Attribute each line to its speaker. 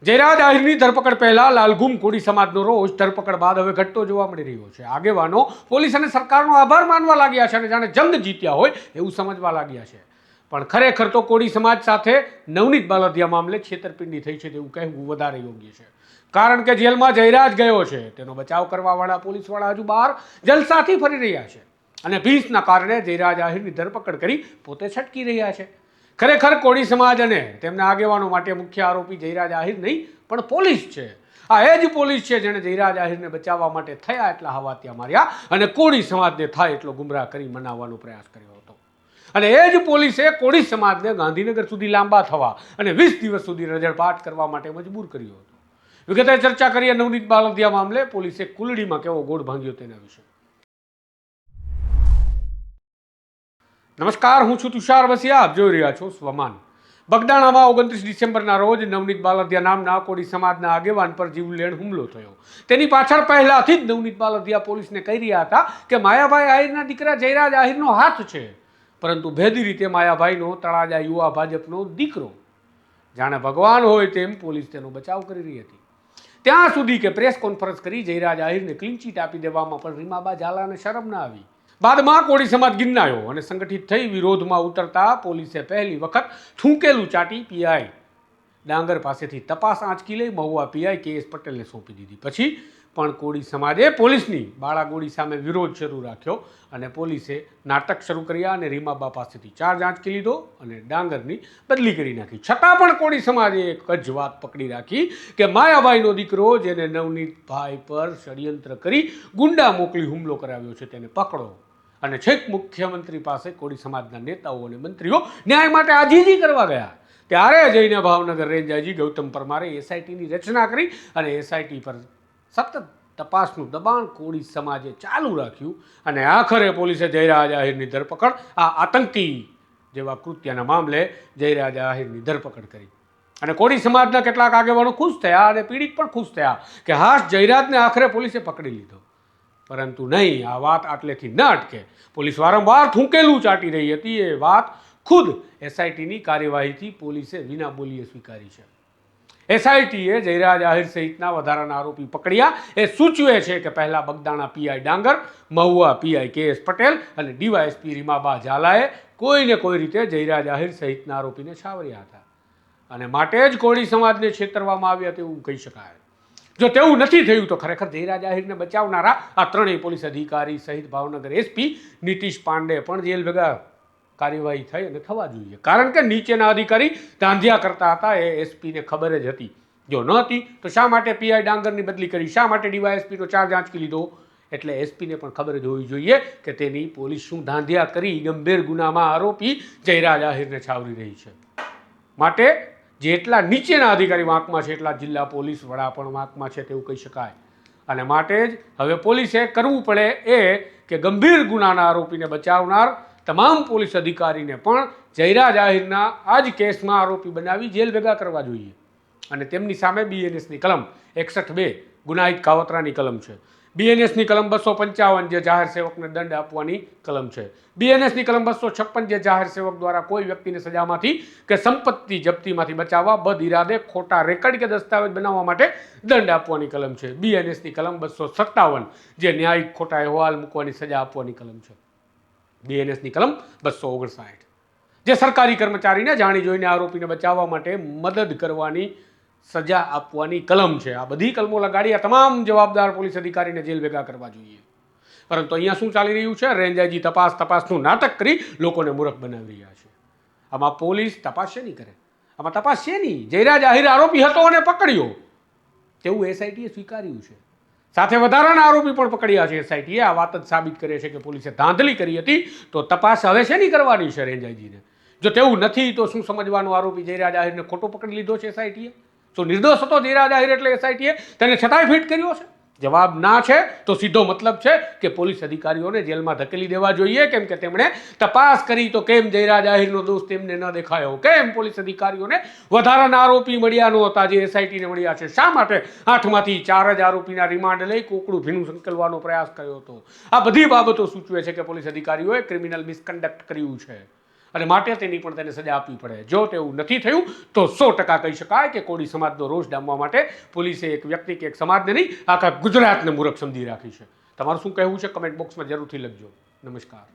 Speaker 1: જયરાજ આહિરની ધરપકડ પહેલા લાલગુમ કોળી સમાજનો રોષ ધરપકડ બાદ હવે ઘટતો જોવા મળી રહ્યો છે। આગેવાનો પોલીસ અને સરકારનો આભાર માનવા લાગ્યા છે અને જાણે જંગ જીત્યા હોય એવું સમજવા લાગ્યા છે, પણ ખરેખર તો કોળી સમાજ સાથે નવનીત બાલદિયા મામલે છેતરપિંડી થઈ છે તેવું કહેવું વધારે યોગ્ય છે, કારણ કે જેલમાં જયરાજ ગયો છે તેનો બચાવ કરવાવાળા પોલીસવાળા હજુ બહાર જલસાથી ફરી રહ્યા છે અને ભીંસના કારણે જયરાજ આહિરની ધરપકડ કરી પોતે છટકી રહ્યા છે। ખરેખર કોળી સમાજ અને તેમના આગેવાનો માટે મુખ્ય આરોપી જયરાજ આહિર નહીં પણ પોલીસ છે। આ એ જ પોલીસ છે જેણે જયરાજ આહિરને બચાવવા માટે થયા એટલા હવાતિયા માર્યા અને કોળી સમાજને થાય એટલો ગુમરાહ કરી મનાવવાનો પ્રયાસ કર્યો હતો, અને એ જ પોલીસે કોળી સમાજને ગાંધીનગર સુધી લાંબા થવા અને 20 દિવસ સુધી રજળપાટ કરવા માટે મજબૂર કર્યો હતો। વિગતે ચર્ચા કરીએ નવનીત બાલદિયા મામલે પોલીસે કુલડીમાં કેવો ગોળ ભાંગ્યો તેના વિશે। નમસ્કાર, હું છું તુષાર વસિયા, આપ જોઈ રહ્યા છો સ્વમાન। બગદાણામાં 29 ડિસેમ્બરના રોજ નવનીત બાલદિયા નામના કોળી સમાજના આગેવાન પર જીવલેણ હુમલો થયો। તેની પાછળ પહેલાથી જ નવનીત બાલદિયા પોલીસને કહી રહ્યા હતા કે માયાભાઈ આહિરના દીકરા જયરાજ આહિરનો હાથ છે, પરંતુ ભેદી રીતે માયાભાઈનો તળાજા યુવા ભાજપનો દીકરો જાણે ભગવાન હોય તેમ પોલીસ તેનો બચાવ કરી રહી હતી, ત્યાં સુધી કે પ્રેસ કોન્ફરન્સ કરી જયરાજ આહિરને ક્લીન ચીટ આપી દેવામાં પણ રીમાબા ઝાલાને શરમ ના આવી। બાદમાં કોળી સમાજ ગિન્નાયો અને સંગઠિત થઈ વિરોધમાં ઉતરતા પોલીસે પહેલી વખત થૂંકેલું ચાટી પીઆઈ ડાંગર પાસેથી તપાસ આંચકી લઈ મહુવા પીઆઈ કે.એસ. પટેલને સોંપી દીધી। પછી પણ કોળી સમાજે પોલીસની બાળાગોળી સામે વિરોધ શરૂ રાખ્યો અને પોલીસે નાટક શરૂ કર્યા અને રીમાબા પાસેથી ચાર્જ આંચકી લીધો અને ડાંગરની બદલી કરી નાખી। છતાં પણ કોળી સમાજે એક જ વાત પકડી રાખી કે માયાભાઈનો દીકરો જેને નવનીતભાઈ પર ષડયંત્ર કરી ગુંડા મોકલી હુમલો કરાવ્યો છે તેને પકડો, અને છેક મુખ્યમંત્રી પાસે કોળી સમાજના નેતાઓ અને મંત્રીઓ ન્યાય માટે આજીજી કરવા ગયા, ત્યારે જઈને ભાવનગર રેન્જ આઈજી ગૌતમ પરમારે એસઆઈટીની રચના કરી અને એસઆઈટી પર સતત તપાસનું દબાણ કોળી સમાજે ચાલુ રાખ્યું અને આખરે પોલીસે જયરાજ આહિરની ધરપકડ, આ આતંકી જેવા કૃત્યના મામલે જયરાજ આહિરની ધરપકડ કરી અને કોળી સમાજના કેટલાક આગેવાનો ખુશ થયા અને પીડિત પણ ખુશ થયા કે હાશ, જયરાજને આખરે પોલીસે પકડી લીધો। પરંતુ નહીં, આ વાત આટલેથી ન અટકે। પોલીસ વારંવાર થૂંકેલું ચાટી રહી હતી એ વાત ખુદ એસઆઈટીની કાર્યવાહીથી પોલીસે વિના બોલીએ સ્વીકારી છે। એસઆઈટીએ જયરાજ આહિર સહિતના વધારાના આરોપી પકડ્યા એ સૂચવે છે કે પહેલા બગદાણા પીઆઈ ડાંગર, મહુવા પીઆઈ કે.એસ. પટેલ અને ડીવાયએસપી રીમાબા ઝાલાએ કોઈને કોઈ રીતે જયરાજ આહિર સહિતના આરોપીને છાવર્યા હતા અને માટે જ કોળી સમાજને છેતરવામાં આવ્યા તેવું કહી શકાય। જો તેવું નથી થયું તો ખરેખર જયરાજ આહિરને બચાવનારા આ ત્રણેય પોલીસ અધિકારી સહિત ભાવનગર એસપી નીતિશ પાંડે પણ જેલ ભેગા કાર્યવાહી થઈ અને થવા જોઈએ, કારણ કે નીચેના અધિકારી ધાંધિયા કરતા હતા એ એસપીને ખબર જ હતી। જો ન હતી તો શા માટે પીઆઈ ડાંગરની બદલી કરી, શા માટે ડીવાયએસપીનો ચાર્જ આંચકી લીધો? એટલે એસપીને પણ ખબર જ હોવી જોઈએ કે તેની પોલીસ શું ધાંધિયા કરી ગંભીર ગુનામાં આરોપી જયરાજ આહિરને છાવરી રહી છે। માટે જેટલા નીચેના અધિકારી વાંકમાં છે એટલા જિલ્લા પોલીસ વડા પણ વાંકમાં છે તેવું કહી શકાય, અને માટે જ હવે પોલીસે કરવું પડે એ કે ગંભીર ગુનાના આરોપીને બચાવનાર તમામ પોલીસ અધિકારીને પણ જયરાજ આહિરના આ જ કેસમાં આરોપી બનાવી જેલ ભેગા કરવા જોઈએ અને તેમની સામે બીએનએસની કલમ 61(2) ગુનાહિત કાવતરાની કલમ છે, બીએનએસની કલમ 255 જે જાહેર સેવકને દંડ આપવાની કલમ છે, બીએનએસની કલમ 256 જે જાહેર સેવક દ્વારા કોઈ વ્યક્તિને સજામાંથી કે સંપત્તિ જપ્તીમાંથી બચાવવા બદ ઇરાદે ખોટા રેકર્ડ કે દસ્તાવેજ બનાવવા માટે દંડ આપવાની કલમ છે, બીએનએસની કલમ 257 જે ન્યાયિક ખોટા અહેવાલ મૂકવાની સજા આપવાની કલમ છે, બીએનએસની કલમ 259 જે સરકારી કર્મચારીને જાણી જોઈને આરોપીને બચાવવા માટે મદદ કરવાની સજા આપવાની કલમ છે। આ બધી કલમો લગાડી આ તમામ જવાબદાર પોલીસ અધિકારીને જેલ ભેગા કરવા જોઈએ, પરંતુ અહીંયા શું ચાલી રહ્યું છે? રેન્જ આઈજી તપાસનું નાટક કરી લોકોને મૂર્ખ બનાવી રહ્યા છે। આમાં પોલીસ તપાસ શેની કરે? આમાં તપાસ શેની? જયરાજ આહિર આરોપી હતો અને પકડ્યો તેવું એસઆઈટીએ સ્વીકાર્યું છે, સાથે વધારાના આરોપી પણ પકડ્યા છે એસઆઈટીએ। આ વાત જ સાબિત કરે છે કે પોલીસે ધાંધલી કરી હતી, તો તપાસ હવે શેની કરવાની છે રેન્જ આઈજીને? જો તેવું નથી તો શું સમજવાનું આરોપી જયરાજ આહિરને ખોટો પકડી લીધો છે એસઆઈટીએ? તો નિર્દોષ હતો જયરાજ આહિર એટલે એસઆઈટીએ તેને છતાંય ફિટ કર્યો છે? જવાબ ના છે તો સીધો મતલબ છે કે પોલીસ અધિકારીઓને જેલમાં ધકેલી દેવા જોઈએ, કેમ કે તેમણે તપાસ કરી તો કેમ જયરાજ આહિરનો દોષ તેમને ન દેખાયો? કેમ પોલીસ અધિકારીઓને વધારાના આરોપી મળ્યા નહોતા જે એસઆઈટીને મળ્યા છે? શા માટે 8માંથી 4 જ આરોપીના રિમાન્ડ લઈ કોકડું ભીનું સંકેલવાનો પ્રયાસ કર્યો હતો? આ બધી બાબતો સૂચવે છે કે પોલીસ અધિકારીઓએ ક્રિમિનલ મિસકન્ડક્ટ કર્યું છે અને માટે તેની પણ તેને સજા આપવી પડે. જો તેવું નથી થયું તો 100% કહી શકાય કે કોળી સમાજનો રોષ ડામવા માટે પોલીસે એક વ્યક્તિ કે એક સમાજને નહીં, આખા ગુજરાતને મૂર્ખ સમજી રાખી છે. તમારું શું કહેવું છે કમેન્ટ બોક્સમાં જરૂરથી લખજો. નમસ્કાર.